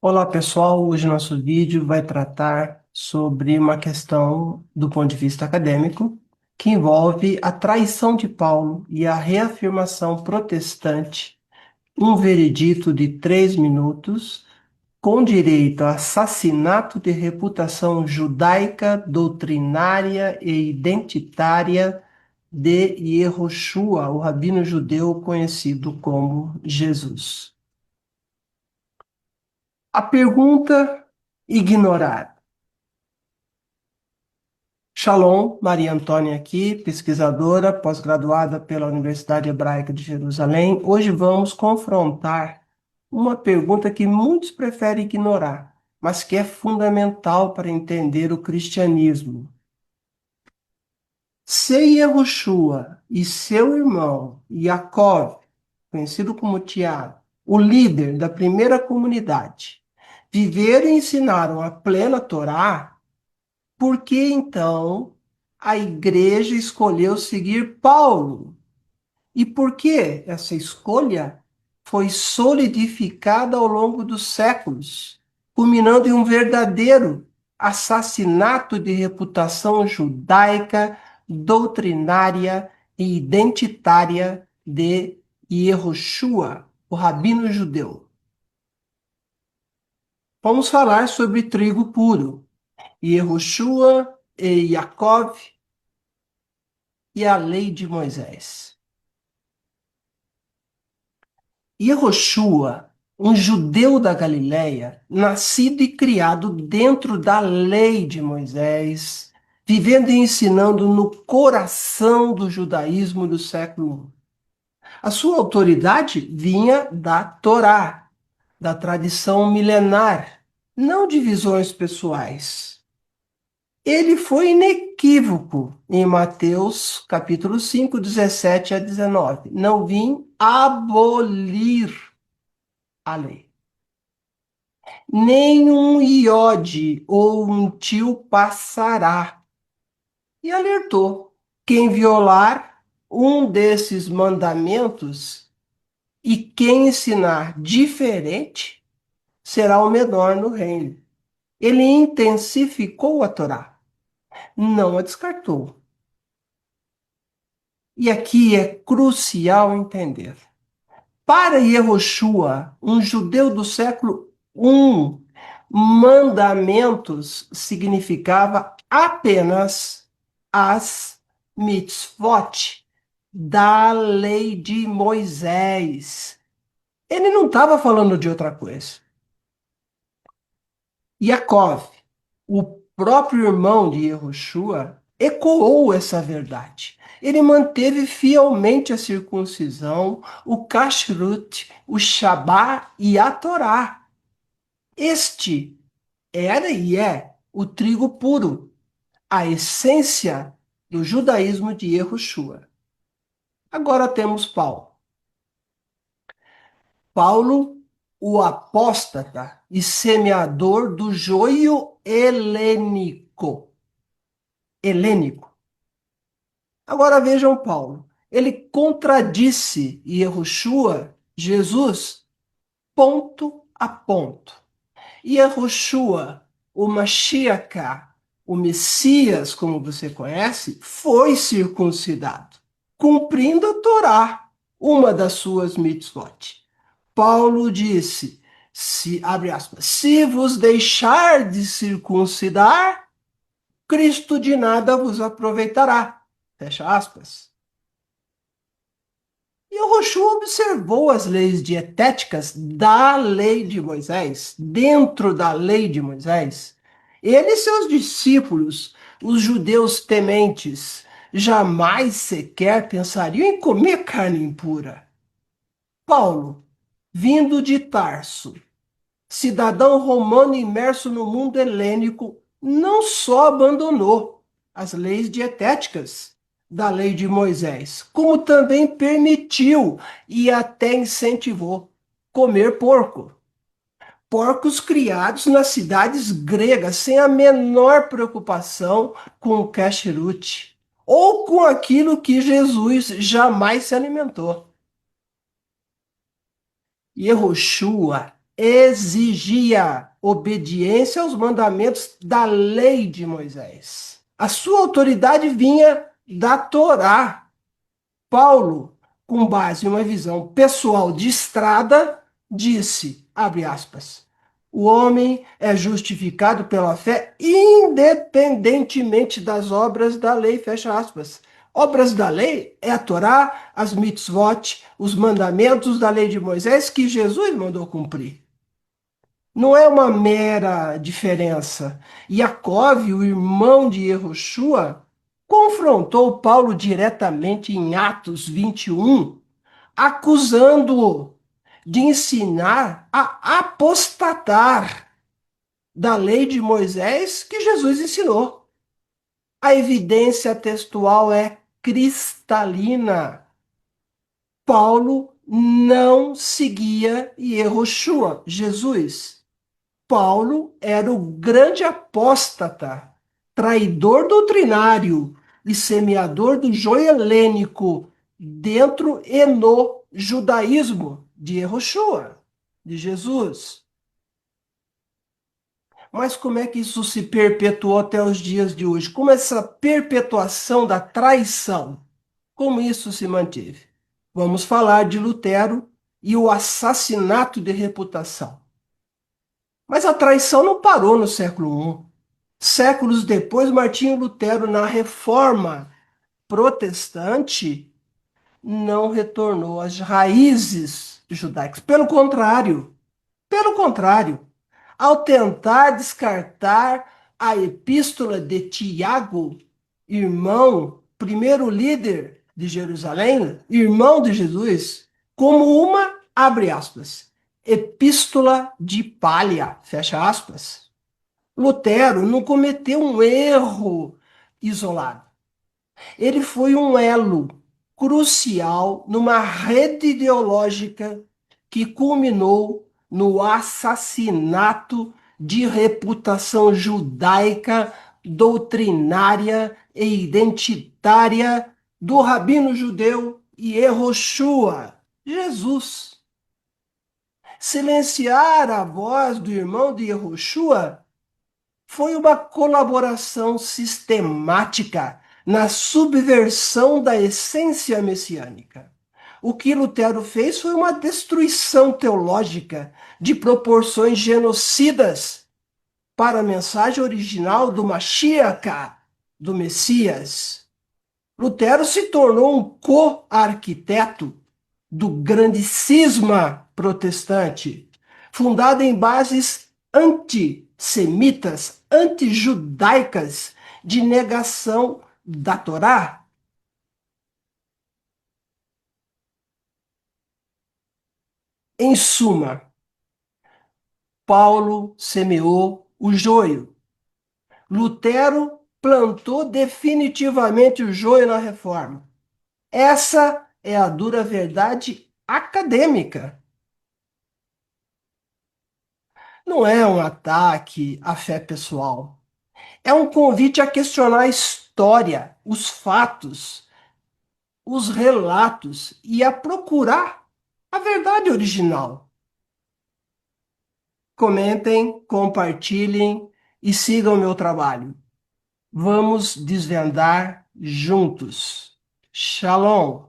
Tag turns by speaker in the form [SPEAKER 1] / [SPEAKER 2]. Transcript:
[SPEAKER 1] Olá pessoal, hoje nosso vídeo vai tratar sobre uma questão do ponto de vista acadêmico que envolve a traição de Paulo e a reafirmação protestante, um veredito de 3 minutos, com direito a assassinato de reputação judaica, doutrinária e identitária de Yehoshua, o rabino judeu conhecido como Jesus. A pergunta ignorada. Shalom, Maria Antônia aqui, pesquisadora, pós-graduada pela Universidade Hebraica de Jerusalém. Hoje vamos confrontar uma pergunta que muitos preferem ignorar, mas que é fundamental para entender o cristianismo. Se Yehoshua e seu irmão Yaakov, conhecido como Tiago, o líder da primeira comunidade, viveram e ensinaram a plena Torá, por que então a igreja escolheu seguir Paulo? E por que essa escolha foi solidificada ao longo dos séculos, culminando em um verdadeiro assassinato de reputação judaica, doutrinária e identitária de Yehoshua, o rabino judeu? Vamos falar sobre trigo puro. Yehoshua e Yaakov e a lei de Moisés. Yehoshua, um judeu da Galileia, nascido e criado dentro da lei de Moisés, vivendo e ensinando no coração do judaísmo do século I. A sua autoridade vinha da Torá, da tradição milenar, não de visões pessoais. Ele foi inequívoco em Mateus capítulo 5, 17 a 19. Não vim abolir a lei. Nenhum iode ou um tio passará. E alertou: quem violar um desses mandamentos e quem ensinar diferente será o menor no reino. Ele intensificou a Torá, não a descartou. E aqui é crucial entender. Para Yehoshua, um judeu do século I, mandamentos significava apenas as mitzvot da lei de Moisés. Ele não estava falando de outra coisa. Yaakov, o próprio irmão de Yehoshua, ecoou essa verdade. Ele manteve fielmente a circuncisão, o kashrut, o Shabá e a Torá. Este era e é o trigo puro, a essência do judaísmo de Yehoshua. Agora temos Paulo. Paulo, o apóstata e semeador do joio helênico. Helênico. Agora vejam Paulo. Ele contradisse Yehoshua, Jesus, ponto a ponto. Yehoshua, o Mashiach, o Messias, como você conhece, foi circuncidado, cumprindo a Torá, uma das suas mitzvot. Paulo disse, abre aspas, se vos deixar de circuncidar, Cristo de nada vos aproveitará. Fecha aspas. E o Yehoshua observou as leis dietéticas da lei de Moisés, dentro da lei de Moisés. Ele e seus discípulos, os judeus tementes, jamais sequer pensariam em comer carne impura. Paulo, vindo de Tarso, cidadão romano imerso no mundo helênico, não só abandonou as leis dietéticas da lei de Moisés, como também permitiu e até incentivou comer porco. Porcos criados nas cidades gregas, sem a menor preocupação com o kashrut, ou com aquilo que Jesus jamais se alimentou. Yehoshua exigia obediência aos mandamentos da lei de Moisés. A sua autoridade vinha da Torá. Paulo, com base em uma visão pessoal de estrada, disse, abre aspas, o homem é justificado pela fé independentemente das obras da lei, fecha aspas. Obras da lei é a Torá, as mitzvot, os mandamentos da lei de Moisés que Jesus mandou cumprir. Não é uma mera diferença. Yaakov, o irmão de Yehoshua, confrontou Paulo diretamente em Atos 21, acusando-o de ensinar a apostatar da lei de Moisés que Jesus ensinou. A evidência textual é cristalina. Paulo não seguia Yehoshua, Jesus. Paulo era o grande apóstata, traidor doutrinário e semeador do joio helênico dentro e no judaísmo de Yehoshua, de Jesus. Mas como é que isso se perpetuou até os dias de hoje? Como essa perpetuação da traição, como isso se manteve? Vamos falar de Lutero e o assassinato de reputação. Mas a traição não parou no século I. Séculos depois, Martinho Lutero, na Reforma Protestante, não retornou às raízes judaicas. Pelo contrário, ao tentar descartar a epístola de Tiago, irmão, primeiro líder de Jerusalém, irmão de Jesus, como uma, abre aspas, epístola de palha, fecha aspas. Lutero não cometeu um erro isolado. Ele foi um elo crucial numa rede ideológica que culminou no assassinato de reputação judaica, doutrinária e identitária do rabino judeu Yehoshua, Jesus. Silenciar a voz do irmão de Yehoshua foi uma colaboração sistemática na subversão da essência messiânica. O que Lutero fez foi uma destruição teológica de proporções genocidas para a mensagem original do Mashiach, do Messias. Lutero se tornou um co-arquiteto do grande cisma protestante, fundado em bases antissemitas, antijudaicas, de negação da Torá. Em suma, Paulo semeou o joio. Lutero plantou definitivamente o joio na reforma. Essa é a dura verdade acadêmica. Não é um ataque à fé pessoal. É um convite a questionar a história, os fatos, os relatos e a procurar a verdade original. Comentem, compartilhem e sigam meu trabalho. Vamos desvendar juntos. Shalom.